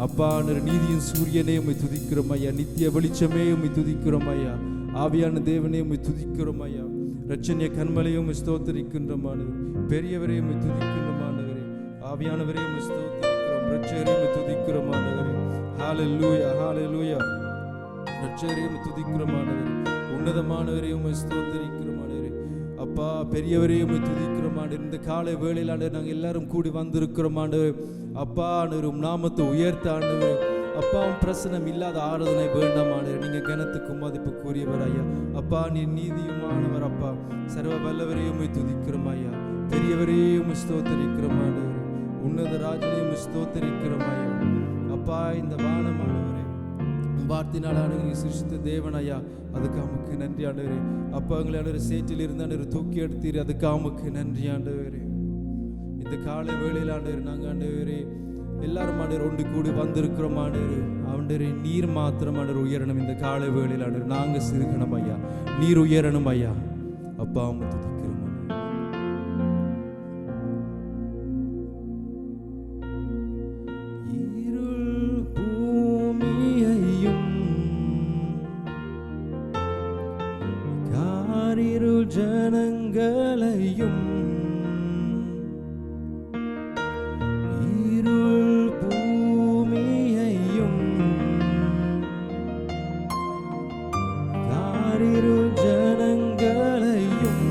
அப்பா நீதியின் சூரியனே உம்மை துதிக்கிறோம் ஐயா. நித்திய வெளிச்சமே உம்மை துதிக்கிறோம் ஐயா. ஆவியான தேவனே உம்மை துதிக்கிறோம் ஐயா. ரட்சணிய கண்மலையும் ஸ்தோத்தரிக்கின்றமானவர், பெரியவரே உம்மை துதிக்கின்றமானவரே, ஆவியானவரே உம்மை ஸ்தோத்தரிக்கிறோம், ரட்சகரே உம்மை துதிக்கிறோமானவரே. ஹல்லேலூயா ஹல்லேலூயா. ரட்சகரே உம்மை துதிக்கிறோமானவரே, உன்னதமானவரே உம்மை ஸ்தோத்தரிக்கிறோமானவரே. அப்பா பெரியவரே உம்மை துதிக்கிறோமானவரே. இந்த காலை வேளையில் ஆண்டவர் நாங்கள் எல்லாரும் கூடி வந்திருக்கிறோமானவரே. அப்பா ஆண்டவர் நாமத்தை உயர்த்த ஆண்டவரே. அப்பா பிரசனம் இல்லாத ஆராதனை வேண்டாமானவர். நீங்க கனத்துக்கும் மதிப்புக்குரியவர் ஐயா. அப்பா நீ நீதியுமானவர் அப்பா. சர்வ வல்லவரே உம்மை துதிக்கிறோம் ஐயா. பெரியவரே உம்மை ஸ்தோத்தரிக்கிறோமானவர், உன்னத ராஜனே உம்மை ஸ்தோத்தரிக்கிறோம் ஐயா. அப்பா இந்த வானமானவரே வார்த்தையினால் ஆண்டவரை சிருஷ்டித்த தேவன் ஐயா, அதுக்கு உமக்கு நன்றி ஆண்டவரே. அப்பா எங்களை ஆண்டவர் சேற்றில் இருந்து ஆண்டவர் தூக்கி எடுத்தீர், அதுக்கு உமக்கு நன்றி ஆண்டவரே. இந்த காலை வேளையில் ஆண்டவர் நாங்கள் ஆண்டவரே எல்லாரும் ஆண்டவர் ஒன்று கூடி வந்திருக்கிறோம் ஆண்டவர். ஆண்டவரே நீர் மாத்திரம் ஆண்டவர் உயரணும். இந்த காலை வேளையில் ஆண்டவர் நாங்கள் சிறுகணும் ஐயா, நீர் உயரணும் ஐயா. அப்பா உம்மை துதிக்கிறோம். ஜனங்களையும் இருள் பூமியையும் காரிருள் ஜனங்களையும்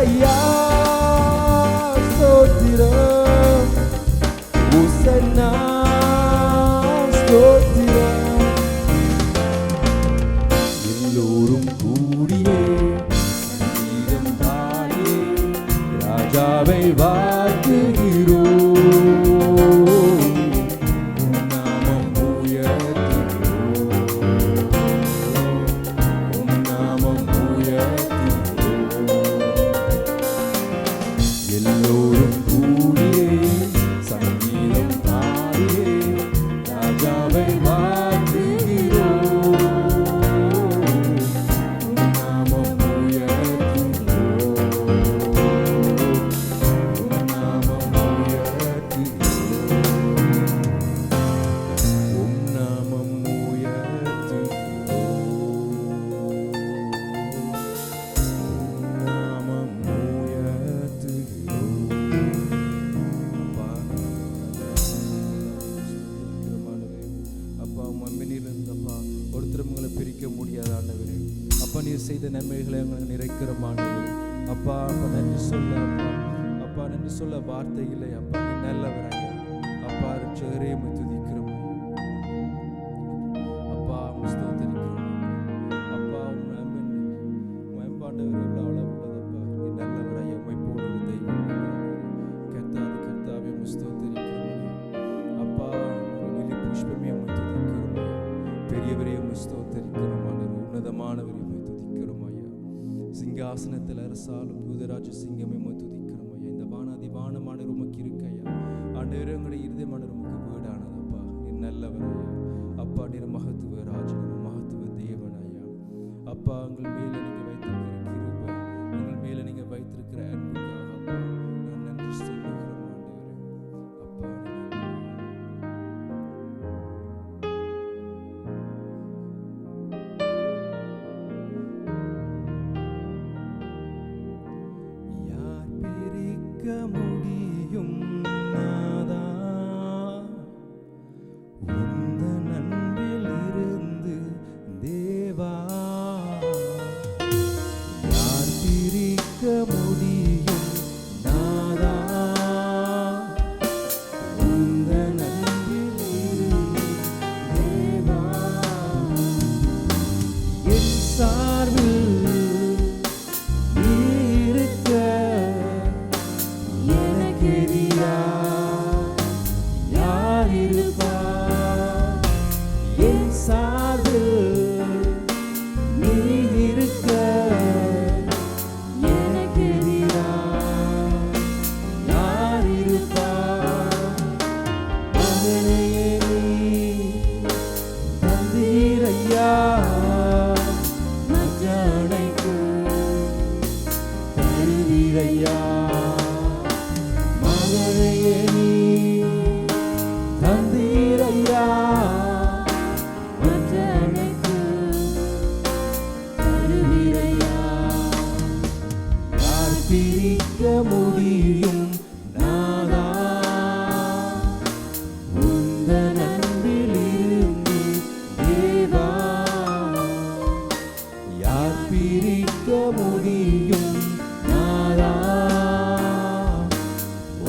ஐயா ஸ்தோத்திரம் உசன்னா ஸ்தோத்திரம் எல்லோரும் கூடியே சங்கீதம் பாடியே ராஜாவை வாழ்த்துகிறோம் செய்த நன்மைகளை எங்களுக்கு நிறைக்கிறமானது அப்பா. அப்பா நன்றி சொல்ல அப்பா. அப்பா நன்றி சொல்ல வார்த்தை இல்லை அப்பா. நீ நல்லவராக அப்பா. ரட்சகரே உம்மை துதிக்கிறோம் அப்பா. ஸ்தோத்திரிக்கிறோம் அப்பா. மேம்பாண்டவர் எவ்வளோ அளவுள்ளதப்பா. நீ நல்லவராக உம்மை போல ஒரு தெய்வம் கர்த்தாவே உம்மை ஸ்தோத்திரிக்கிறோம் அப்பா. லிலி புஷ்பமே உம்மை துதிக்கிறோம். பெரியவரே உம்மை ஸ்தோத்திரிக்கிறோம். உன்னதமானவரே சிங்காசனத்தில் அரசாலும் யூதராஜ சிங்கமே உம்மை துதிக்கிறோம் ஐயா. இந்த வானாதி வானமான உமக்கு இருக்கையா ஆண்டவரே. எங்களுடைய இருதயமான உமக்கு வீடானது அப்பா. நீ நல்லவர் ஐயா அப்பா. நீர் மகத்துவ ராஜன் மகத்துவ தேவன் ஐயா அப்பா. எங்கள் மேலே நீங்கள் வைத்திருக்கிற கிருபை, எங்கள் மேலே நீங்கள் வைத்திருக்கிற அன்புக்காக அப்பா நான் நன்றி சொல்லுகிறோம் ஆண்டவரே அப்பா. முடியும் நாதா உந்தன் அன்பில் இருந்து தேவா. யார் பிரிக்க முடியும் நாதா உந்தன் அன்பில் இருந்து தேவா. என் சார்பில் முடியும் நாதா உந்தன் அன்பில் இருந்து தேவா. யார் பிரிக்க முடியும் நாதா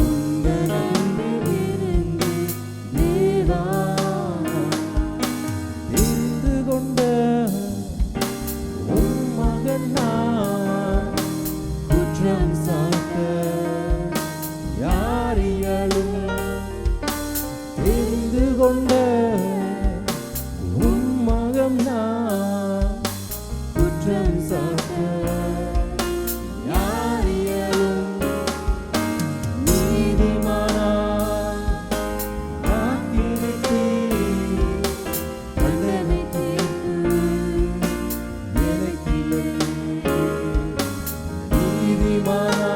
உந்தன் அன்பில் இருந்து தேவா. தெரிந்து கொண்ட உன் மகன் நான் குற்றம் யாரியாலும் தெரிந்து கொண்ட உன் மகன் நான் குற்றம் சாட்ட யாரியாலும் நீதிமானா ஆக்கிவிட்டு கண்டனை தீர்ப்பு எனக்கில்லை. நீதிமானா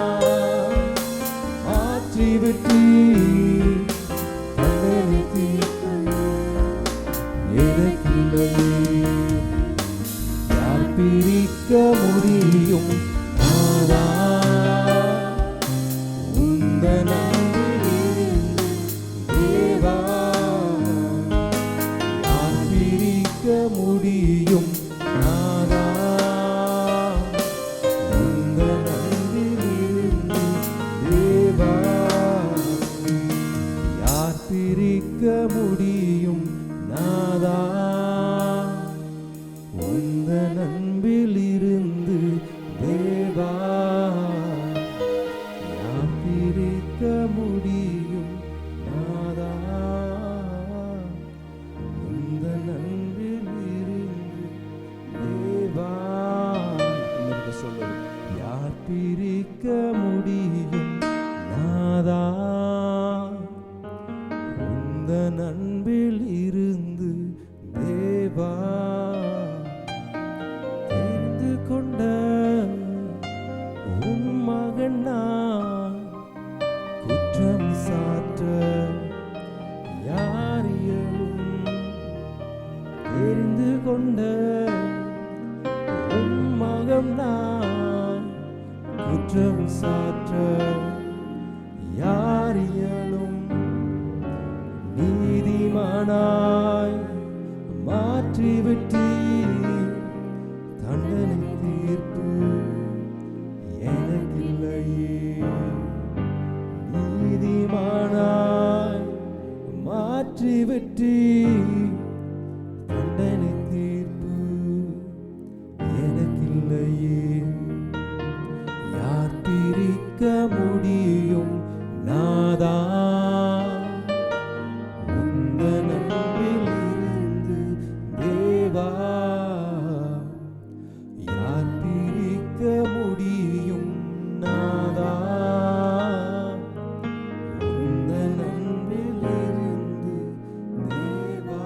முடியும் நாதா, உந்தன் அன்பில் இருந்து தேவா தெரிந்து கொண்ட உம் மகன் நான், குற்றம் சாற்ற யார் இயலும்? தெரிந்து கொண்ட உம் மகன் நான், குற்றம் சாற்ற யார் இயலும்? நீதிமானாய் மாற்றிவிட்டீர், தண்டனை தீர்ப்பு எனக்கில்லையே. நீதிமானாய் மாற்றிவிட்டீர், தண்டனை தீர்ப்பு எனக்கில்லையே. யார் பிரிக்க முடியும் நாதா, உந்தன் அன்பில் இருந்து தேவா? யார் பிரிக்க முடியும் நாதா, உந்தன் அன்பில் இருந்து தேவா?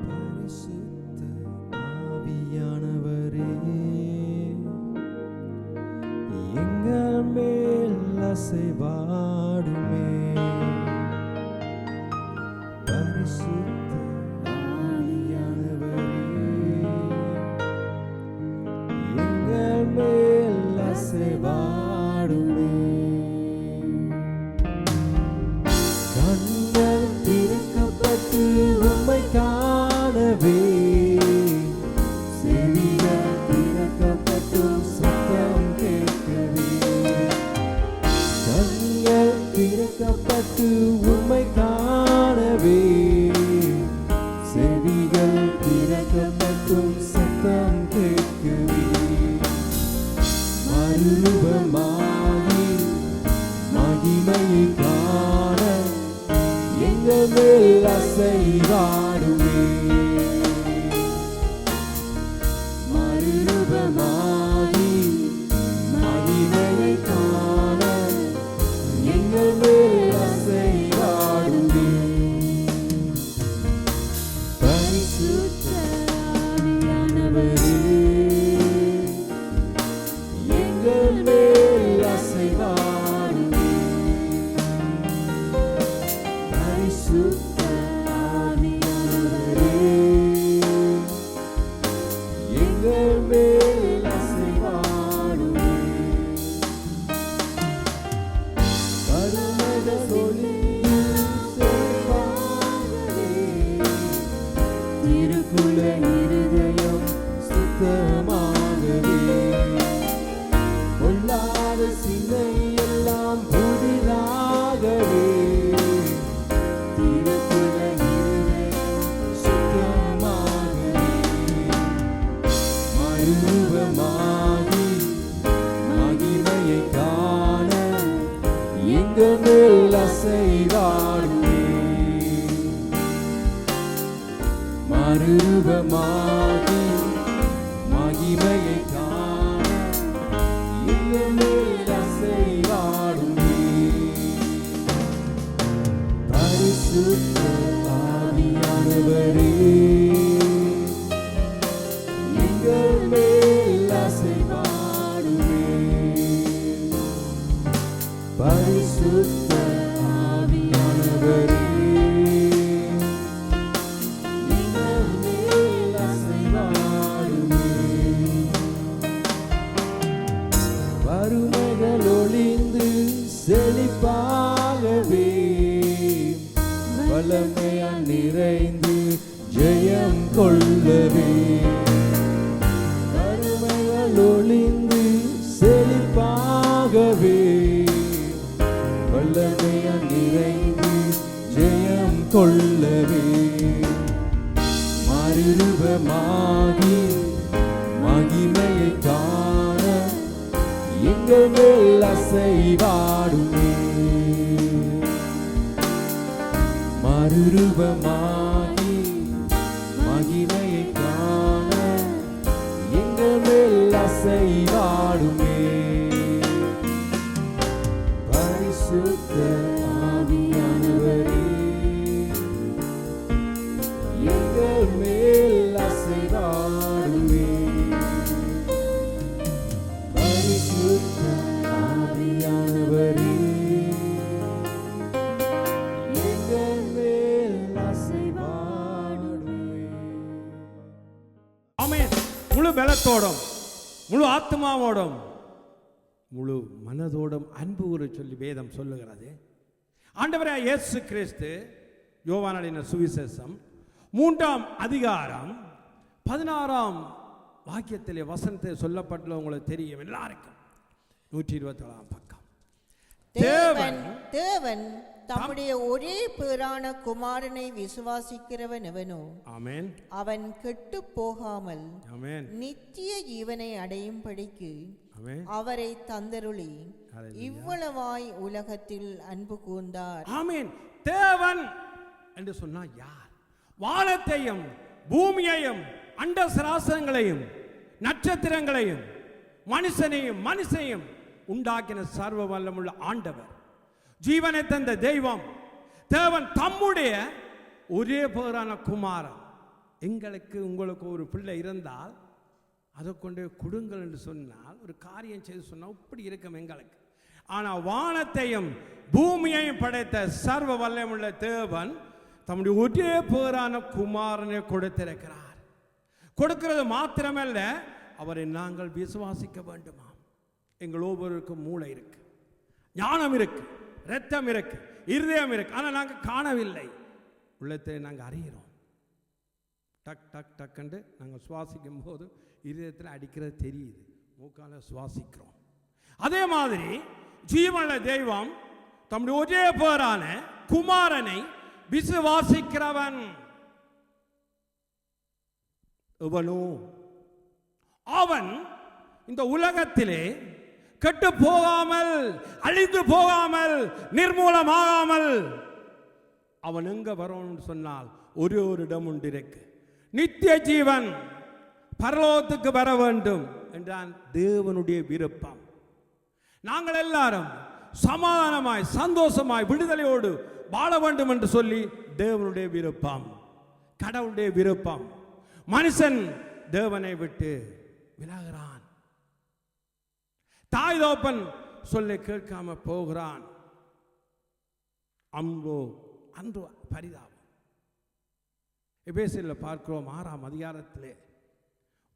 பரிசுத்த ஆவியானவரே, எங்கள் மேல் அசைவாடுமே. பரிசுத்த ஆவியானவரே, எங்கள் மேல் அசைவாடுமே. கண்கள் திறக்கப்பட்டு உம்மை காணவே, செவிகள் திறக்கப்பட்டும் சத்தம் கேட்கவே. கண்கள் திறக்கப்பட்டு உம்மை காணவே, செவிகள் திறக்கப்பட்டும் சத்தம் கேட்கவே. மறுரூபமாகி மகிமையை காண எங்கள் மேல் அசைவாடுமே. மறுரூபமாகி மகிமையை காண எங்கள் மேல் அசைவாடுமே. பரிசுத்த ஆவியானவரே, எங்கள் மேல் அசைவாடுமே. பரிசுத்த ஆவியானவரே, எங்கள் மேல் அசைவாடுமே. பரமத ஒளியில் செழிப்பாகவே, திருக்குல இருதயம் சுத்தமாகவே, பொல்லாத சிந்தை எல்லாம் புதிதாகவே, திருக்குல இருதயம் சுத்தமாகவே. மறுரூபமாகி மகிமையை காண எங்கள் மேல் அசைவாடுமே. மறுரூபமாகி மகிமையை காண எங்கள் மேல் அசைவாடுமே. பரிசுத்த ஆவியானவரே, எங்கள் மேல் அசைவாடுமே. பரிசுத்த ஆவியானவரே, எங்கள் மேல் அசைவாடுமே. வறுமைகள் ஒளிந்து செழிப்பாகவே, வல்லமையால் நிறைந்து ஜெயம் கொள்ளவே. வறுமைகள் ஒளிந்து கொள்ளவே வல்லமையால் நிறைந்து ஜெயம் கொள்ளவே மறுரூபமாகி மகிமையை காண எங்கள் மேல் அசைவாடுமே மறுரூபமாகி மகிமையை காண எங்கள் மேல் அசைவாடுமே பரிசுத்த ஆவியானவரே எங்கள் மேல் அசைவாடுமே பரிசுத்த ஆவியானவரே எங்கள் மேல் அசைவாடுமே. ஆமென். முழு பலத்தோடும் முழு ஆத்மாவோடும் முழு மனதோடும் அன்பு கூற சொல்லி வேதம் சொல்லுகிறது. ஆண்டவரே இயேசு கிறிஸ்து யோவானின் சுவிசேஷம் 3ஆம் அதிகாரம் 16ஆம் வாக்கியத்திலே வசனத்தை சொல்லப்பட்டுள்ள உங்களுக்கு தெரியும் எல்லாருக்கும். 127ஆம் பக்கம். தேவன் தம்முடைய ஒரே பேரான குமாரனை விசுவாசிக்கிறவன் எவனோ ஆமென் அவன் கெட்டு போகாமல் ஆமென் நித்திய ஜீவனை அடையும்படிக்கு ஆமென் அவரை தந்தருளி இவ்வளவாய் உலகத்தில் அன்பு கூர்ந்தார். ஆமென். தேவன் என்று சொன்னா யார்? வானத்தையும் பூமியையும் அண்ட சராசரங்களையும் நட்சத்திரங்களையும் மனுஷனையும் உண்டாக்கின சர்வ வல்லமுள்ள ஆண்டவர், ஜீவனை தந்த தெய்வம், தேவன் தம்முடைய ஒரே பேரான குமாரன். எங்களுக்கு உங்களுக்கு ஒரு பிள்ளை இருந்தால் அதை கொண்டு கொடுங்கள் என்று சொன்னால், ஒரு காரியம் செய்து சொன்னால் இப்படி இருக்கும் எங்களுக்கு. ஆனால் வானத்தையும் பூமியையும் படைத்த சர்வ வல்லமுள்ள தேவன் தம்முடைய ஒரே பேரான குமாரனை கொடுத்திருக்கிறார். கொடுக்கிறது மாத்திரமல்ல, அவரை நாங்கள் விசுவாசிக்க வேண்டுமா? எங்கள் ஒவ்வொருவருக்கும் மூளை இருக்கு, ஞானம் இருக்கு, இரத்தம் இருக்கு, இருதயம் இருக்கு. ஆனால் நாங்கள் காணவில்லை, உள்ளத்தை நாங்கள் அறிகிறோம். டக் டக் டக் என்று நாங்கள் சுவாசிக்கும் போது இருதயத்தில் அடிக்கிறது தெரியுது, மூக்கால சுவாசிக்கிறோம். அதே மாதிரி ஜீவனுள்ள தெய்வம் தம்முடைய ஒரே பேரான குமாரனை விசுவாசிக்கிறவன் எவனோ அவன் இந்த உலகத்திலே கெட்டு போகாமல், அழிந்து போகாமல், நிர்மூலமாகாமல் அவன் எங்க வரணும்னு சொன்னால் ஒரே ஒரு இடம் உண்டு இருக்கு. நித்திய ஜீவன், பரலோகத்துக்கு வர வேண்டும் என்றான் தேவனுடைய விருப்பம். நாங்கள் எல்லாரும் சமாதானமாய் சந்தோஷமாய் விடுதலையோடு வாழ வேண்டும் என்று சொல்லி தேவனுடைய விருப்பம், கடவுளுடைய விருப்பம். மனுஷன் தேவனை விட்டு விலகிறான், தாய் தோப்பன் சொல்லை கேட்காம போகிறான். அன்போ அன்று பரிதாபம். எபேசியரில் பார்க்கிறோம் 6ஆம் அதிகாரத்திலே,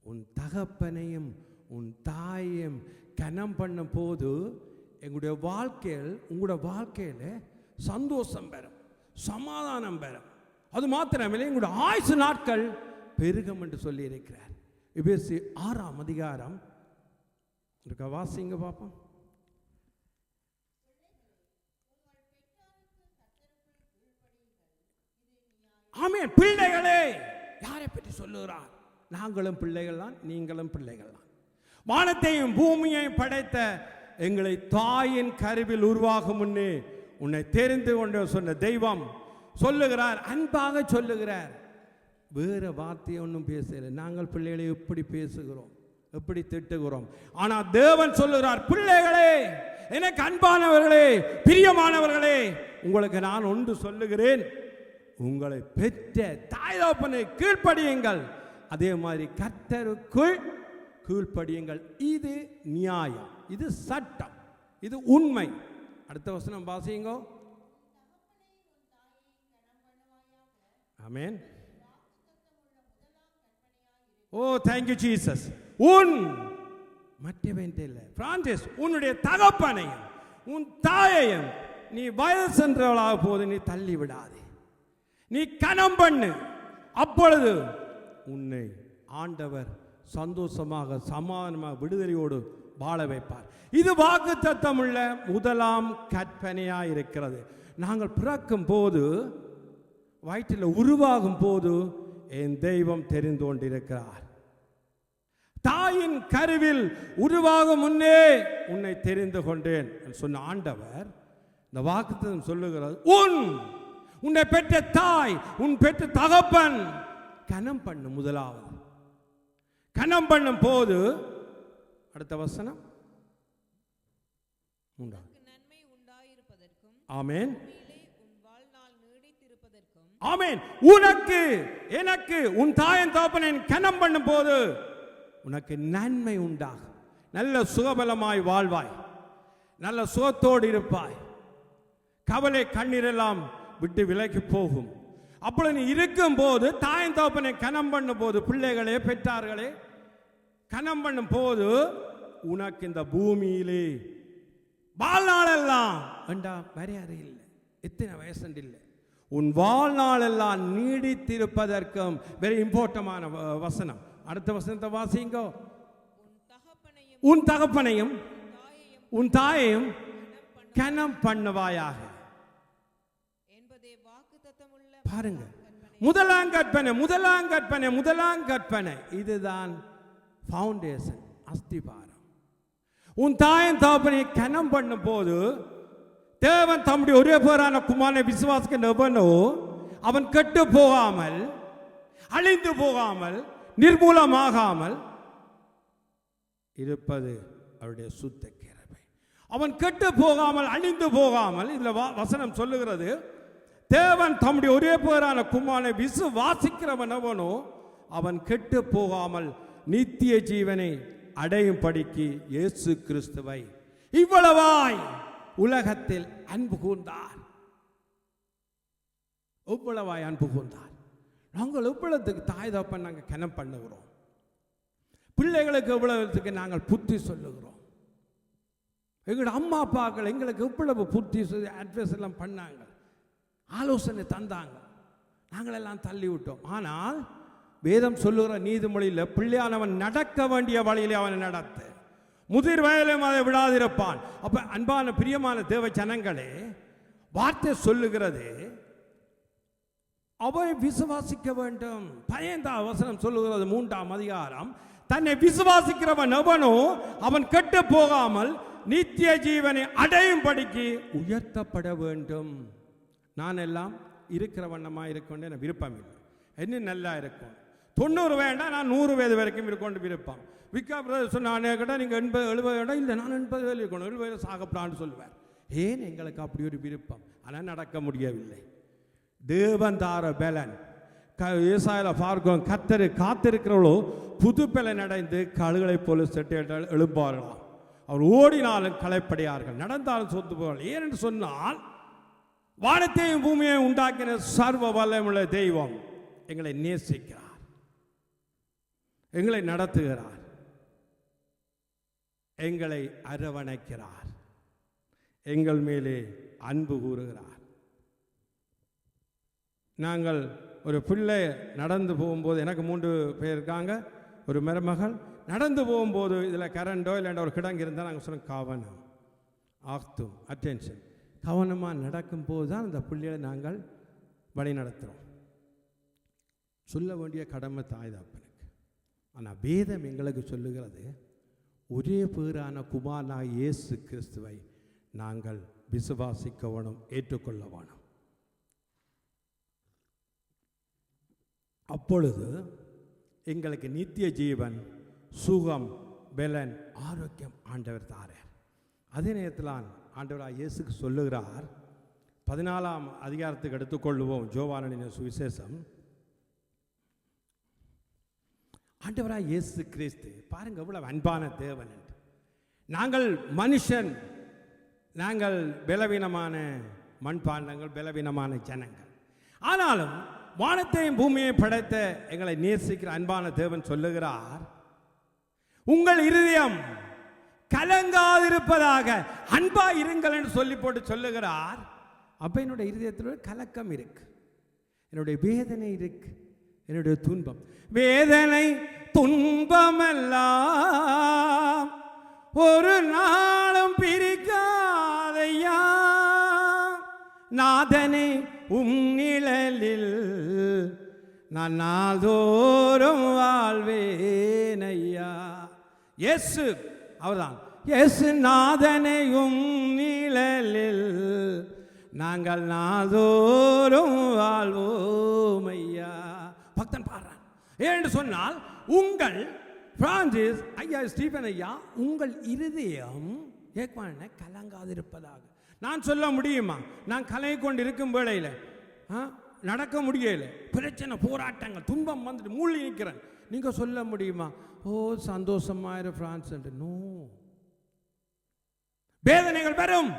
உன் தகப்பனையும் உன் தாயையும் கனம் பண்ணும் போது எங்களுடைய வாழ்க்கையில், உங்களுடைய வாழ்க்கையில் சந்தோஷம் பெறும், சமாதானம் பெறும். அது மாத்திரமில்லை, எங்களுடைய ஆயுசு நாட்கள் பெருகும் என்று சொல்லி இருக்கிறார். எபேசி 6ஆம் அதிகாரம் இருக்க வாசிங்க பாப்போம். ஆமென். பிள்ளைகளே, யாரை பற்றி சொல்லுகிறார்? நாங்களும் பிள்ளைகள் தான், நீங்களும் பிள்ளைகள் தான். வானத்தையும் பூமியையும் படைத்த எங்களை தாயின் கருவில் உருவாகும் முன்னே உன்னை தெரிந்து கொண்டு சொன்ன தெய்வம் சொல்லுகிறார், அன்பாக சொல்லுகிறார். வேற வார்த்தையை ஒன்றும் பேசல. நாங்கள் பிள்ளைகளை எப்படி பேசுகிறோம், எப்படி திட்டுகிறோம். ஆனால் தேவன் சொல்லுகிறார், பிள்ளைகளே, எனக்கு அன்பானவர்களே, பிரியமானவர்களே, உங்களுக்கு நான் ஒன்று சொல்லுகிறேன், உங்களை பெற்ற தாய் தகப்பனை கீழ்ப்படியுங்கள், அதே மாதிரி கர்த்தருக்குள் கீழ்ப்படியுங்கள். இது நியாயம், இது சட்டம், இது உண்மை. அடுத்த வசனம் வாசியுங்க. Amen. Oh thank you Jesus. உன் மற்றவன் இல்லை பிரான்சிஸ், உன்னுடைய தகப்பனையும் உன் தாயையும் நீ வயது சென்றவளாக போது நீ தள்ளி விடாதே, நீ கனம் பண்ணு. அப்பொழுது உன்னை ஆண்டவர் சந்தோஷமாக சமாதானமாக விடுதலையோடு வாழ வைப்பார். இது வாக்குத்தத்தமுள்ள முதலாம் கற்பனையாக இருக்கிறது. நாங்கள் பிறக்கும் போது, வயிற்றில் உருவாகும் போது என் தெய்வம் தெரிந்து கொண்டிருக்கிறார். தாயின் கருவில் உருவாகும் முன்னே உன்னை தெரிந்து கொண்டேன் சொன்ன ஆண்டவர் இந்த வாக்குத்தத்தம் சொல்லுகிறது. உன்னை பெற்ற தாய், உன் பெற்ற தகப்பன் கனம் பண்ணு. முதலாவது கனம் பண்ணும் போது, அடுத்த வசனம், ஆமென், ஆமென். உனக்கு எனக்கு உன் தாயின் தகப்பனை கனம் பண்ணும் போது உனக்கு நன்மை உண்டாகும். நல்ல சுகபலமாய் வாழ்வாய், நல்ல சுகத்தோடு இருப்பாய், கவலை கண்ணீரெல்லாம் விட்டு விலகி போகும். அப்பொழுது நீ இருக்கும் போது, தாயின் தகப்பனை கனம் பண்ணும் போது, பிள்ளைகளே பெற்றார்களே கனம் பண்ணும் போது, உனக்கு இந்த பூமியிலே வாழ்நாளெல்லாம் வரையறை இல்லை, எத்தனை வயசு இல்லை, உன் வாழ்நாளெல்லாம் நீடித்திருப்பதற்கும் வெரி இம்பார்ட்டமான வசனம். அடுத்த வசனத்தை வாசிங்கோ. உன் தகப்பனையும் உன் தாயையும் கனம் பண்ணுவாயாக. பாருங்க, முதலாம் கற்பனை, முதலாம் கற்பனை, முதலாம் கற்பனை. இதுதான் ஃபவுண்டேஷன், அஸ்திபாரம். உன் தாயின் தகப்பனை கனம் பண்ணும் போது, தேவன் தம்முடைய ஒரே பேரான குமாரனை விசுவாசிக்கின்றவனோ அவன் கெட்டு போகாமல், அழிந்து போகாமல், நிர்மூலமாகாமல் இருப்பது அவருடைய சுத்த கிருபை. அவன் கெட்டு போகாமல், அழிந்து போகாமல். இதுல வசனம் சொல்லுகிறது, தேவன் தம்முடைய ஒரே பேரான குமாரனை விசுவாசிக்கிறவனவனோ அவன் கெட்டு போகாமல் நித்திய ஜீவனை அடையும் படிக்கு இயேசு கிறிஸ்துவை இவ்வளவாய் உலகத்தில் அன்பு கூர்ந்தார். இவ்வளவாய் அன்பு கூர்ந்தார். நாங்கள் இவ்வளவுக்கு தாய் தகப்பன் நாங்கள் கனம் பண்ணுகிறோம். பிள்ளைகளுக்கு இவ்வளவுக்கு நாங்கள் புத்தி சொல்லுகிறோம். எங்களோட அம்மா அப்பாக்கள் எங்களுக்கு இவ்வளவு புத்தி சொல்லி அட்வைஸ் எல்லாம் பண்ணாங்க, ஆலோசனை தந்தாங்க, நாங்களெல்லாம் தள்ளி விட்டோம். ஆனால் வேதம் சொல்லுகிற நீதிமொழியில் பிள்ளையானவன் நடக்க வேண்டிய வழியிலே அவனை நடத்து, முதிர் வயலும் அதை விடாதிருப்பான். அப்ப அன்பான பிரியமான தேவ ஜனங்களே, வார்த்தை சொல்லுகிறது அவை விசுவாசிக்க வேண்டும். 15 வசனம் சொல்லுகிறது, 3ஆம் அதிகாரம், தன்னை விசுவாசிக்கிறவன் எவனோ அவன் கெட்டு போகாமல் நித்திய ஜீவனை அடையும் படிக்கு உயர்த்தப்பட வேண்டும். நான் எல்லாம் இருக்கிற வண்ணமா இருக்க எனக்கு விருப்பம் இல்லை. என்ன நல்லா இருக்கும், 90 வேண்டாம், நான் 100 வயது வரைக்கும் இருக்கொண்டு விருப்பம். விக்கா பிரதர் சொன்ன கேட்டால் நீங்கள் 80 70 வேண்டாம், இல்லை நான் 80 வயது இருக்கணும், 70 வயது சாகப்படான்னு சொல்லுவேன். ஏன் எங்களுக்கு அப்படி ஒரு விருப்பம், ஆனால் நடக்க முடியவில்லை. தேவன் தார பலன் ஏசாயில பார்க்கிறோம், கத்தரு காத்திருக்கிறவளோ புது பலன் அடைந்து கழுகளை போல செட்டு எழுப்பார்களாம். அவர் ஓடினாலும் களைப்படையார்கள், நடந்தாலும் சொத்து போவார்கள். ஏனென்று சொன்னால் வானத்தையும் பூமியையும் உண்டாக்கின சர்வ வல்லமுள்ள தெய்வம் எங்களை நேசிக்கிறார், எங்களை நடத்துகிறார், எங்களை அரவணைக்கிறார், எங்கள் மேலே அன்பு கூறுகிறார். நாங்கள் ஒரு பிள்ளை நடந்து போகும்போது, எனக்கு 3 பேர் இருக்காங்க, ஒரு மருமகள், நடந்து போகும்போது இதில் கரண்டோ இல்லைன்னா ஒரு கிடங்கு இருந்தால் நாங்கள் சொன்னோம் கவனம், ஆக்தும், அட்டென்ஷன். கவனமாக நடக்கும்போது தான் அந்த பிள்ளைகளை நாங்கள் வழி நடத்துகிறோம். சொல்ல வேண்டிய கடமை தாய் தகப்பனுக்கு. ஆனால் வேதம் எங்களுக்கு சொல்லுகிறது, ஒரே பேரான குமாரனாகிய இயேசு கிறிஸ்துவை நாங்கள் விசுவாசிக்க வேணும், ஏற்றுக்கொள்ள வேணும். அப்பொழுது எங்களுக்கு நித்திய ஜீவன், சுகம், பலன், ஆரோக்கியம் ஆண்டவர் தாரார். அதே நேரத்தில் ஆண்டவராக இயேசுக்கு சொல்லுகிறார், 14ஆம் அதிகாரத்துக்கு எடுத்துக்கொள்வோம், யோவானின் சுவிசேஷம். ஆண்டவராக இயேசு கிறிஸ்து பாருங்க எவ்வளவு அன்பான தேவன். நாங்கள் மனுஷன், நாங்கள் பலவீனமான மண்பாண்டங்கள், பலவீனமான ஜனங்கள். ஆனாலும் வானத்தையும் பூமியையும் படைத்த எங்களை நேசிக்கிற அன்பான தேவன் சொல்லுகிறார், உங்கள் இருதயம் கலங்காதிருப்பதாக அன்பா இருங்கள் என்று சொல்லி போட்டு சொல்லுகிறார். அப்ப என்னுடைய இருதயத்தில் கலக்கம் இருக்கு, என்னுடைய வேதனை இருக்கு, என்னுடைய துன்பம், வேதனை துன்பமெல்லாம் ஒரு நாளும் பிரிக்காதையா நாதனே நிழலில் நான் நாள்தோறும் வாழ்வேனையா. இயேசு அவர்தான். இயேசு நாதனே நிழலில் நாங்கள் நாள்தோறும் வாழ்வோம் ஐயா. பக்தன் பாடுறான். ஏன்னு சொன்னால் உங்கள் பிரான்சிஸ் ஐயா ஸ்டீபன் ஐயா உங்கள் இருதயம் ஏற்கனவே கலங்காதிருப்பதாக. நான் சொல்ல முடியுமா? நான் கலங்கி கொண்டு இருக்கும் வேளையில் நடக்க முடியல, பிரச்சனை போராட்டங்கள் துன்பம் வந்துட்டு மூழ்கி நிற்கிறேன். நீங்க சொல்ல முடியுமா ஓ சந்தோஷமாயிரு பிரான்ஸ் என்று? நோ. வேதனைகள் வரும்,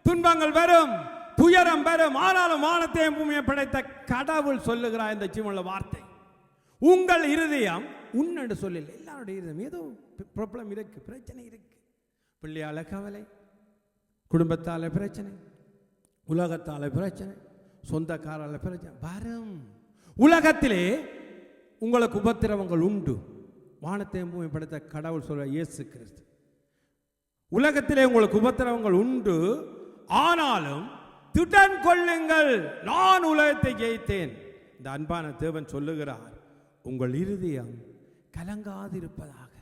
துன்பங்கள் வரும், துயரம் வரும். ஆனாலும் வானத்தையும் பூமியை படைத்த கடவுள் சொல்லுகிறார் இந்த ஜீவனுள்ள வார்த்தை, உங்கள் இருதயம் உன்னென்று சொல்லல. எல்லாருடைய இருதயம் ஏதோ ப்ராப்ளம் இருக்கு, பிரச்சனை இருக்கு. பிள்ளையால கவலை, குடும்பத்தால பிரச்சனை, உலகத்தால பிரச்சனை, சொந்தக்காரால பிரச்சனை வரும். உலகத்திலே உங்களுக்கு உபத்திரவங்கள் உண்டு. வானத்தையும் பூமியை படைத்த கடவுள் சொல்ற இயேசு கிறிஸ்து, உலகத்திலே உங்களுக்கு உபத்திரவங்கள் உண்டு, ஆனாலும் திடன் கொள்ளுங்கள், நான் உலகத்தை ஜெயித்தேன். இந்த அன்பான தேவன் சொல்லுகிறார், உங்கள் இருதயம் கலங்காதிருப்பதாக.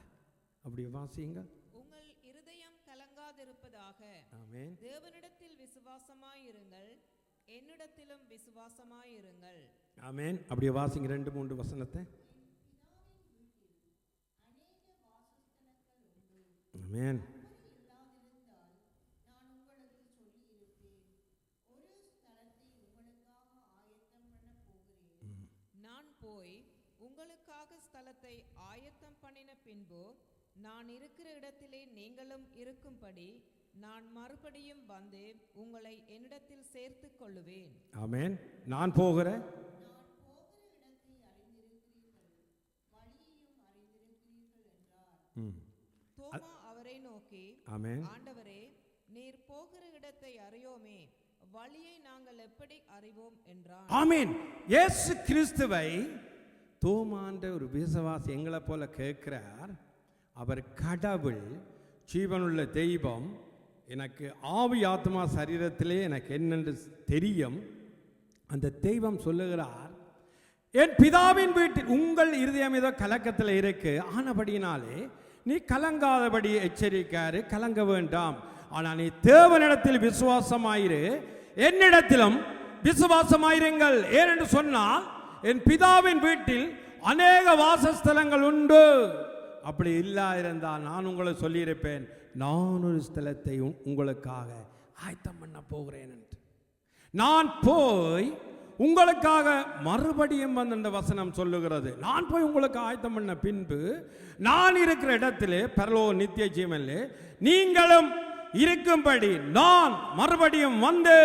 அப்படி வாசியுங்கள். உங்கள் இருதயம் கலங்காதிருப்பதாக. ஆமென். தேவனிடத்தில் விசுவாசமாயிருங்கள், என்னிடத்திலும் விசுவாசமாயிருங்கள். ஆமென். அப்படியே வாசிங்க 2-3 வசனத்தை. ஆமென். நான் போய் உங்களுக்காக ஸ்தலத்தை ஆயத்தம் பண்ணின பின்பு நான் இருக்கிற இடத்திலே நீங்களும் இருக்கும்படி நான் மறுபடியும் வந்து உங்களை என்னிடத்தில் சேர்த்துக் கொள்ளுவேன். ஆமென். நான் போகிற தோமா அவரை நோக்கி, ஆமென், ஆண்டவரே, நீர் போகிற இடத்தை அறியோமே, வழியை நாங்கள் எப்படி அறிவோம் என்றான். ஆமென். இயேசு கிறிஸ்துவை தோமான்ற ஒரு விசுவாசி எங்களை போல கேட்கிறார். அவர் கடவுள், ஜீவனுள்ள தெய்வம். எனக்கு ஆவி ஆத்மா சரீரத்திலே எனக்கு என்னென்று தெரியும். அந்த தெய்வம் சொல்லுகிறார், என் பிதாவின் வீட்டில் உங்கள் இருதயம் ஏதோ கலக்கத்தில் இருக்கு, ஆனபடியினாலே நீ கலங்காதபடி எச்சரிக்காரு, கலங்க வேண்டாம். ஆனால் நீ தேவனிடத்தில் விசுவாசமாயிரு, என்னிடத்திலும் விசுவாசமாயிருங்கள். ஏனென்று சொன்னால் என் பிதாவின் வீட்டில் அநேக வாசஸ்தலங்கள் உண்டு. அப்படி இல்லாதிருந்தால் நான் உங்களை சொல்லியிருப்பேன், நான் ஒரு ஸ்தலத்தை உங்களுக்காக ஆயத்தம் பண்ண போகிறேன் என்று. நான் போய் உங்களுக்காக மறுபடியும் வந்து அந்த வசனம் சொல்லுகிறது, நான் போய் உங்களுக்கு ஆயத்தம் பண்ண பின்பு நான் இருக்கிற இடத்திலே பரலோக நித்திய ஜீவனிலே நீங்களும் இருக்கும்படி நான் மறுபடியும் வந்து,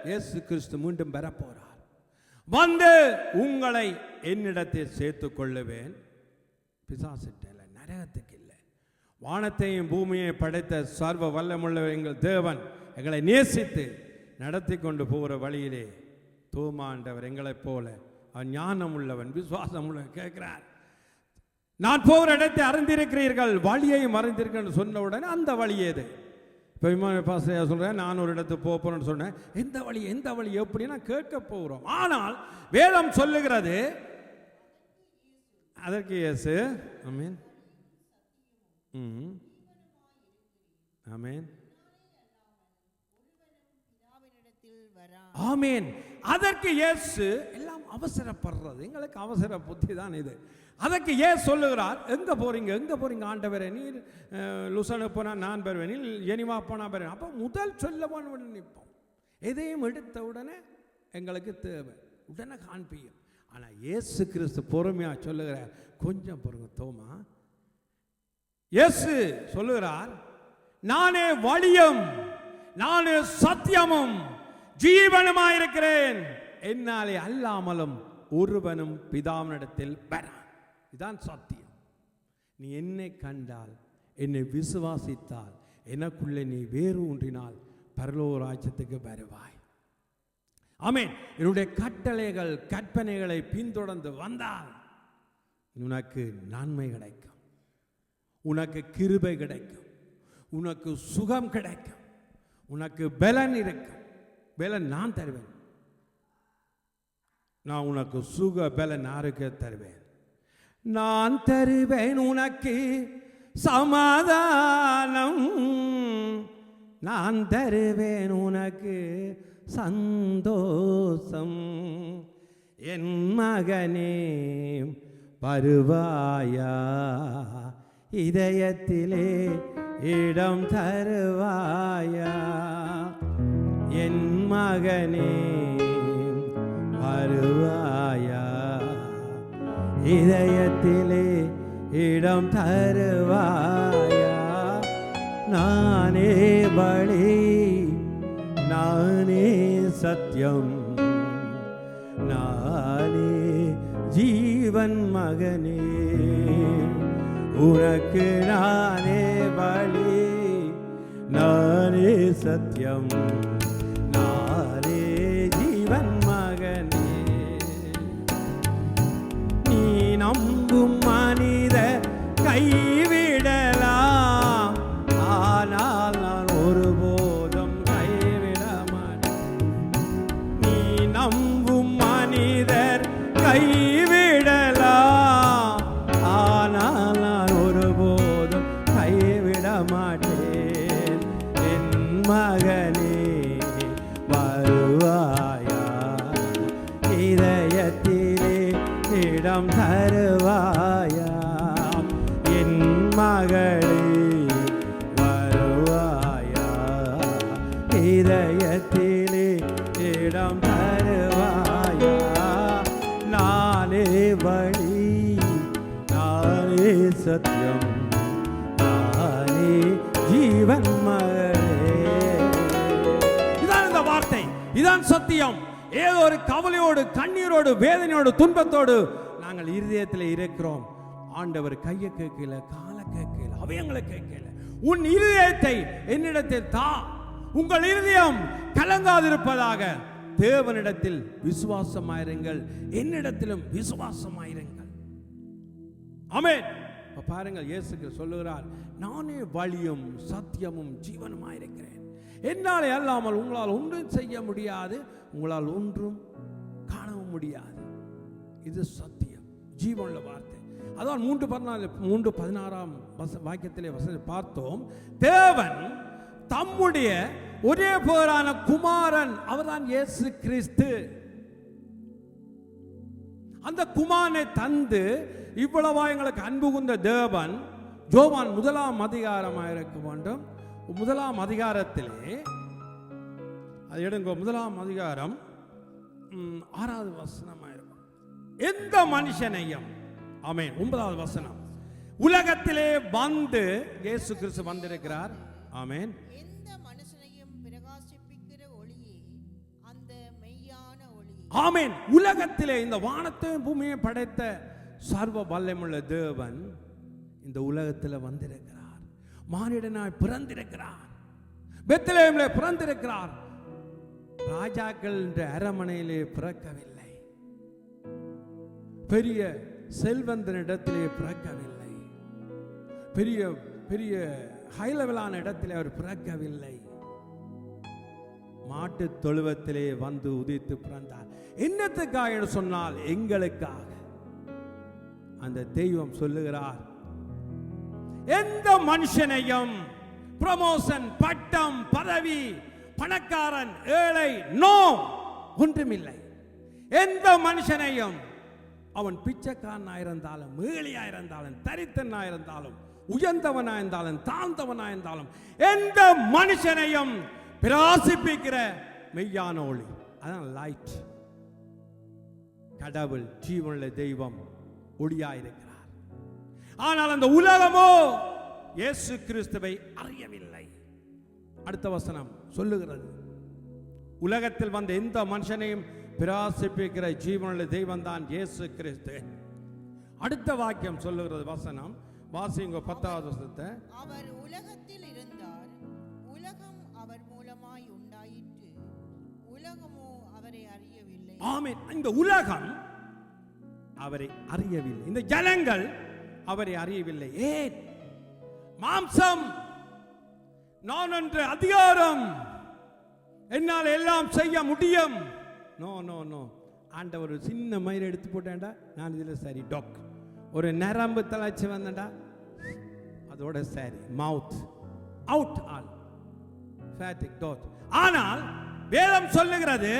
இயேசு கிறிஸ்து மீண்டும் வரப்போறார், வந்து உங்களை என்னிடத்தில் சேர்த்து கொள்ளுவேன். பிசாசிட்ட இல்லை, நரகத்துக்கு இல்லை. வானத்தையும் பூமியை படைத்த சர்வ வல்லமுள்ள எங்கள் தேவன் எங்களை நேசித்து நடத்தி கொண்டு போகிற வழியிலே தோமாண்டவர் எங்களைப் போல அவன் ஞானம் உள்ளவன், விசுவாசம் உள்ளவன் கேட்கிறார், நான் போகிற இடத்தை அறிந்திருக்கிறீர்கள், வழியையும் அறிந்திருக்கிறேன் சொன்ன உடனே அந்த வழி ஏது? இப்போ விமான பாசையா சொல்கிறேன், நான் ஒரு இடத்துக்கு போகிறேன்னு சொன்னேன், எந்த வழி எந்த வழி எப்படின்னா கேட்க போகிறோம். ஆனால் வேதம் சொல்லுகிறது அதற்கு இயேசு ஆமென் ஆமென் ஆமென். அதற்கு இயேசு எல்லாம் அவசரப்படுறது, எங்களுக்கு அவசர புத்தி தான் இது. அதற்கு இயேசு சொல்லுகிறார், எங்க போறீங்க எங்க போறீங்க ஆண்டவரே, நீர் லுசனு போனா நான் பெறுவேன், எனிவா போனா பெறுவேன். அப்போ முதல் சொல்ல நிற்போம். எதையும் எடுத்த உடனே எங்களுக்கு தேவை, உடனே காண்பியும். ஆனால் இயேசு கிறிஸ்து பொறுமையா சொல்லுகிறார், கொஞ்சம் பொறுங்க தோமா. இயேசு சொல்லுகிறார், நானே வழியும் நானே சத்தியமும் ஜீவனுமாயிருக்கிறேன், என்னாலே அல்லாமலும் ஒருவனும் பிதாவினிடத்தில் வரான். இதுதான் சத்தியம். நீ என்னை கண்டால், என்னை விசுவாசித்தால், எனக்குள்ளே நீ வேறு ஒன்றினால் பரலோக ராஜ்யத்துக்கு வருவாய். ஆமென். என்னுடைய கட்டளைகள் கற்பனைகளை பின்தொடர்ந்து வந்தால் உனக்கு நன்மை கிடைக்கும், உனக்கு கிருபை கிடைக்கும், உனக்கு சுகம் கிடைக்கும், உனக்கு பலன் இருக்கும். பலன் நான் தருவேன். நான் உனக்கு சுக பலன் யாருக்கு தருவேன்? நான் தருவேன் உனக்கு சமாதானம், நான் தருவேன் உனக்கு சந்தோஷம். என் மகனே வருவாயா, இதயத்திலே இடம் தருவாயா. என் மகனே வருவாயா, இதயத்திலே இடம் தருவாயா. நானே வழி, நானே சத்தியம், நானே ஜீவன் மகனே. உனக்கு நானே வழி, நானே சத்தியம், நானே ஜீவன் மகனே. நீ நம்பும் மனித கைவிடலாம், ஆனால் நான் ஒருபோதும் கைவிட மாட்டேன். நீ நம்பும் மனிதர் கைவிடலாம், ஆனால் நான் ஒருபோதும் கைவிட மாட்டேன். என் மகனே வருவாயா, இதயத்திலே இடம் தருவாயா. என் மகளே வருவாயா, இதயத்திலே இடம் தருவாயா. நானே வழி, நானே சத்தியம், நானே ஜீவன் மகளே. இதான் இந்த வார்த்தை, இதான் சத்தியம். ஏதோ ஒரு கவலையோடு, கண்ணீரோடு, வேதனையோடு, துன்பத்தோடு நாங்கள் இருதயத்தில் இருக்கிறோம். ஆண்டவர் கையை கேட்கல, காலை கேட்கல, அவயங்களை கேட்கல. உன் இருதயத்தை என்னிடத்தில் தா, உங்கள் இருதயம் கலங்காதிருப்பதாக. தேவனிடத்தில் விசுவாசமாயிருங்கள், என்னிடத்திலும் விசுவாசமாயிருங்கள். ஆமென். பாருங்கள், இயேசு சொல்லுகிறார், நானே வழியும் சத்தியமும் ஜீவனுமாயிருக்கிறேன். என்னாலே அல்லாமல் உங்களால் ஒன்றும் செய்ய முடியாது, உங்களால் ஒன்றும் காணவும் முடியாது. இது சத்தியம், ஜீவனுள்ள வார்த்தை. அதான் 3:16 வாக்கியத்திலே வசனத்தை பார்த்தோம். தேவன் தம்முடைய ஒரே பேரான குமாரன், அவர்தான் இயேசு கிறிஸ்து. அந்த குமாரனை தந்து இவ்வளவா எங்களுக்கு அன்பு கூர்ந்த தேவன், யோவான் 1 அதிகாரமாக இருக்க வேண்டும். 1 அதிகாரத்திலே அது எடுங்க, 1 அதிகாரம் 6வது வசனமாக இருக்கும். எந்த மனுஷனையும், ஆமென், 9வது வசனம், உலகத்திலே வந்து இயேசு கிறிஸ்து வந்திருக்கிறார். ஆமென். எந்த மனுஷனையும் பிரகாசிப்பிக்கிற ஒளியே அந்த மெய்யான ஒளி. ஆமென். உலகத்திலே இந்த வானத்தையும் பூமியை படைத்த சர்வ வல்லமையுள்ள தேவன் இந்த உலகத்தில் வந்திருக்கிறார். மானிடனாய் பிறந்திருக்கிறார், பெத்லகேமிலே பிறந்திருக்கிறார். ராஜாக்கள் என்ற அரமனையிலே பிறக்கவில்லை, பெரிய செல்வந்தனிடத்திலே பிறக்கவில்லை, பெரிய பெரிய ஹை லெவலான இடத்திலே அவர் பிறக்கவில்லை. மாட்டு தொழுவத்திலே வந்து உதித்து பிறந்தார். என்னத்துக்காக சொன்னால் எங்களுக்காக. அந்த தெய்வம் சொல்லுகிறார், எந்த மனுஷனையும் ப்ரமோஷன், பட்டம், பதவி, பணக்காரன், ஏழை, நோ, ஒன்றுமில்லை. எந்த மனுஷனையும், அவன் பிச்சைக்காரனாயிருந்தாலும், ஏழையாயிருந்தாலும், தரித்திரனாயிருந்தாலும், உயர்ந்தவனாயிருந்தாலும், தாழ்ந்தவனாயிருந்தாலும், எந்த மனுஷனையும் பிரகாசிப்பிக்கிற மெய்யான ஒளி, அதான் லைட். கடவுள், ஜீவனுள்ள தெய்வம் ஒளியாயிருக்கிறார். ஆனால் அந்த உலகமோ இயேசு கிறிஸ்துவை அறியவில்லை. அடுத்த வசனம் சொல்லுகிறது, உலகத்தில் வந்த எந்த மனுஷனையும் பிரகாசிப்பிக்கிற ஜீவனுள்ள தெய்வம் தான் இயேசு கிறிஸ்து. அடுத்த வாக்கியம் சொல்லுகிறது, வசனம் வாசிங்க, 10வது வசனத்தை. அவர் உலகத்தில் இருந்தார், உலகம் அவர் மூலமாய் உண்டாயிற்று, உலகமோ அவரை அறியவில்லை. ஆமென். இந்த உலகம் அவரை அறியவில்லை, இந்த ஜனங்கள் அவரை அறியவில்லை. ஏன்? மாம்சம் நான் என்ற அதிகாரம், என்னால் எல்லாம் செய்ய முடியும். No no no. ஆண்டவர் ஒரு சின்ன மயிர் எடுத்து போட்டேன்டா, நான் இதில் சரி டாக். ஒரு நரம்பு தளர்ச்சி வந்தேன்டா, அதோட சரி மவுத் அவுட் ஆல் ஃபேட்டிக் டாட். ஆனால் வேதம் சொல்லுகிறது,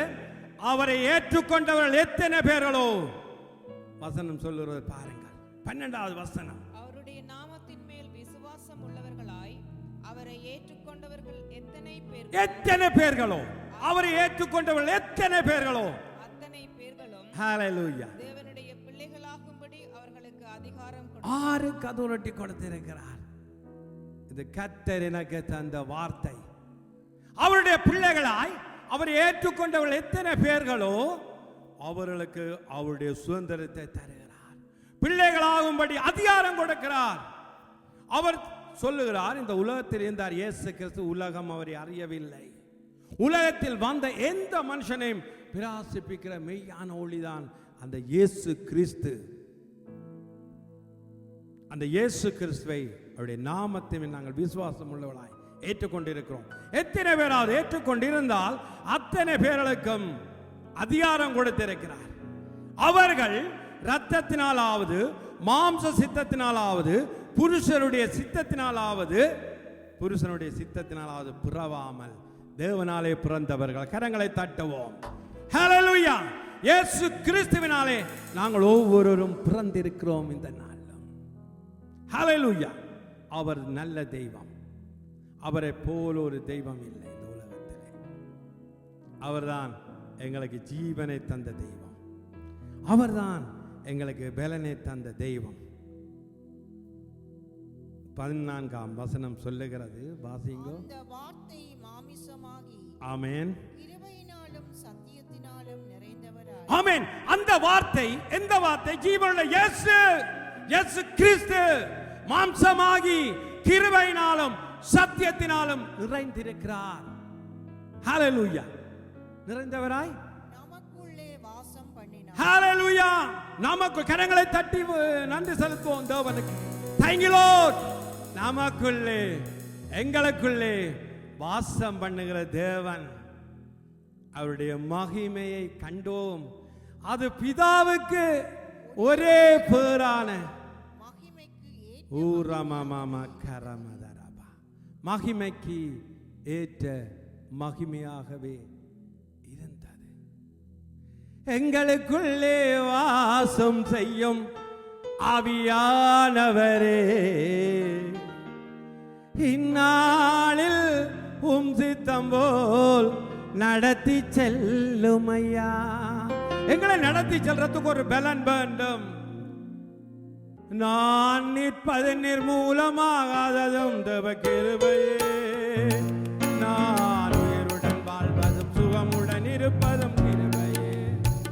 அவரை ஏற்றுக்கொண்டவர்கள் எத்தனை பேர்களோ. வசனம் சொல்லுகிறது பாருங்கள், 12வது வசனம். அவருடைய நாமத்தின் மேல் விசுவாசம் உள்ளவர்களாய் அவரை ஏற்றுக்கொண்டவர்கள் எத்தனை பேர்களோ, அவரை ஏற்றுக்கொண்டவர்கள் எத்தனை பேர்களோ, அத்தனை பேர்களும் ஹalleluya தேவனுடைய பிள்ளைகளாகும்படி அவர்களுக்கு அதிகாரம் ஆருக்கு அதிகாரத்தை கொடுத்திருக்கிறார். இது கர்த்தர் எனக்கு தந்த வார்த்தை. அவருடைய பிள்ளைகளாய் அவரை ஏற்றுக்கொண்டவர்கள் எத்தனை பேர்களோ அவர்களுக்கு அவருடைய சுதந்திரத்தை தருகிறார். பிள்ளைகளாகும்படி அதிகாரம் கொடுக்கிறார். அவர் சொல்லுகிறார், இந்த உலகத்தில் இருந்தார் இயேசு கிறிஸ்து, உலகம் அவரை அறியவில்லை. உலகத்தில் வந்த எந்த மனுஷனையும் பிரகாசிப்பிக்கிற மெய்யான ஒளிதான் அந்த இயேசு கிறிஸ்து. அந்த இயேசு கிறிஸ்துவை அவருடைய நாமத்தை நாங்கள் விசுவாசம் உள்ளவர்களாய் ஏற்றுக்கொண்டிருக்கிறோம். எத்தனை பேராவது ஏற்றுக்கொண்டிருந்தால் அத்தனை பேர்களுக்கும் அதிகாரம் கொடுத்திருக்கிறார். அவர்கள் இரத்தத்தினாலாவது மாம்ச சித்தத்தினாலாவது புருஷனுடைய சித்தத்தினாலாவது பிறவாமல் தேவனாலே பிறந்தவர்கள். கரங்களை தட்டுவோம். ஹalleluya. இயேசு கிறிஸ்துவினாலே நாங்கள் ஒவ்வொருவரும் பிறந்திருக்கிறோம் இந்த நாளில். ஹalleluya. அவர் நல்ல தெய்வம். அவரை போல ஒரு தெய்வம் இல்லை இந்த உலகத்திலே. அவர்தான் எங்களுக்கு ஜீவனை தந்த தெய்வம். அவர்தான் எங்களுக்கு பலனை தந்த தெய்வம். 14ஆம் வசனம் சொல்லுகிறது, வாசிங்கோ. அந்த வார்த்தை மாமிசமாகி ஆமென், கிருபையினாலும் சத்தியத்தினாலும் நிறைந்தவராய். ஆமென். அந்த வார்த்தை, எந்த வார்த்தை? ஜீவனுள்ள இயேசு கிறிஸ்து மாம்சமாகி கிருபையினாலும் சத்தியத்தினாலும் நிறைந்திருக்கிறார். ஹalleluya. நிறைந்தவராய் நமக்குள்ளே வாசம் பண்ணினார். ஹalleluya. நமக்கு கரங்களை தட்டி நன்றி செலுத்துவோம் தேவனுக்கு. Thank you Lord. நமக்குள்ளே எங்களுக்குள்ளே வாசம் பண்ணுகிற தேவன், அவருடைய மகிமையை கண்டோம். அது பிதாவுக்கு ஒரே பேரான மகிமைக்கு ஏற்ற மகிமையாகவே இருந்தது. எங்களுக்குள்ளே வாசம் செய்யும் ஆவியானவரே, இந்நாளில் உம் சித்தம் போல் நடத்தி செல்லும் ஐயா. எங்களை நடத்தி செல்றதுக்கு ஒரு பலன் வேண்டும். நான் நிற்பது நிர்மூலமாகாததும் தேவ கிருபையே, நான் உயிருடன் வாழ்வதும் சுகமுடன் இருப்பதும் கிருபையே.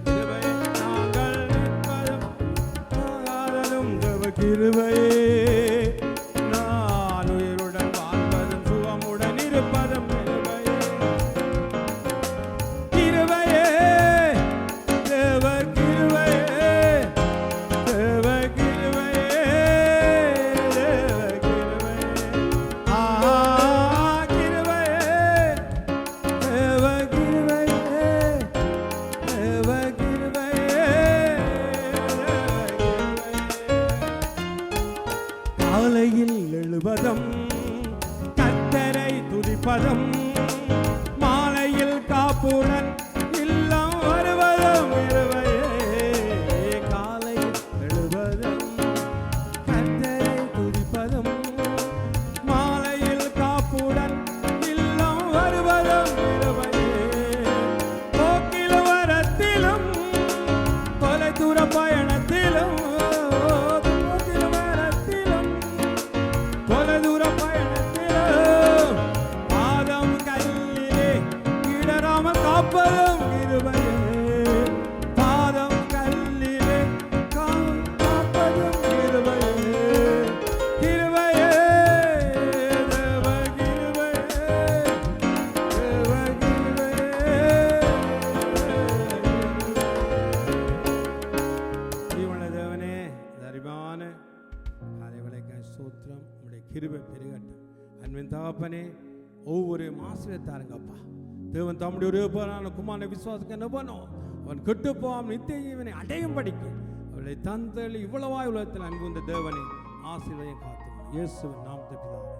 கிருபையே நாங்கள் நிற்பதும் ஆகாததும் தேவ கிருபையே, நான் உயிருடன் வாழ்வதும் சுகமுடன் இருப்பதும் கிருபையே. கிருபையே தேவ கிருபையே, தேவ கிருபையே, தேவ கிருபையே. கிருபையே தேவ கிருபையே, தேவ கிருபையே, காலையில் எழுவதும் கர்த்தரை துதிப்பதும், மாலையில் காப்புடன் இல்லம் வருவதும் கிருபையே. காலையில் எழுவதும் கர்த்தரை துதிப்பதும், மாலையில் காப்புடன் இல்லம் வருவதும் கிருபையே. போக்கிலும் வரத்திலும் தொலைதூர பயணத்திலும், போக்கிலும் வரத்திலும் தொலைதூர பயணத்திலும் பாதம் கல்லிலே இடராமல் காப்பதும் கிருபையே. பாதம் கல்லிலே காப்பதும் கிருபையே. கிருபையே தேவ கிருபையே, தேவ கிருபையே. ஜீவனுள்ள தேவனே, அருமையான காலை வேளைக்காய் ஸ்தோத்திரம். உம்முடைய கிருபை பெருகட்டும். அன்பின் தகப்பனே, ஒவ்வொருவரையும் ஆசீர்வதித்தாருங்கப்பா. தேவன் தம்முடைய ஒரு பேரான குமாரனை விசுவாசிக்க என்ன பண்ணும்? அவன் கெட்டு போகாமல் நித்திய ஜீவனை அடையும் படிக்க அவளை தந்தளி இவ்வளவாய் உலகத்தில் அன்பு இந்த தேவனை ஆசீர்வதியும் காத்து இயேசுவின் நாமத்தில் பிதாவே.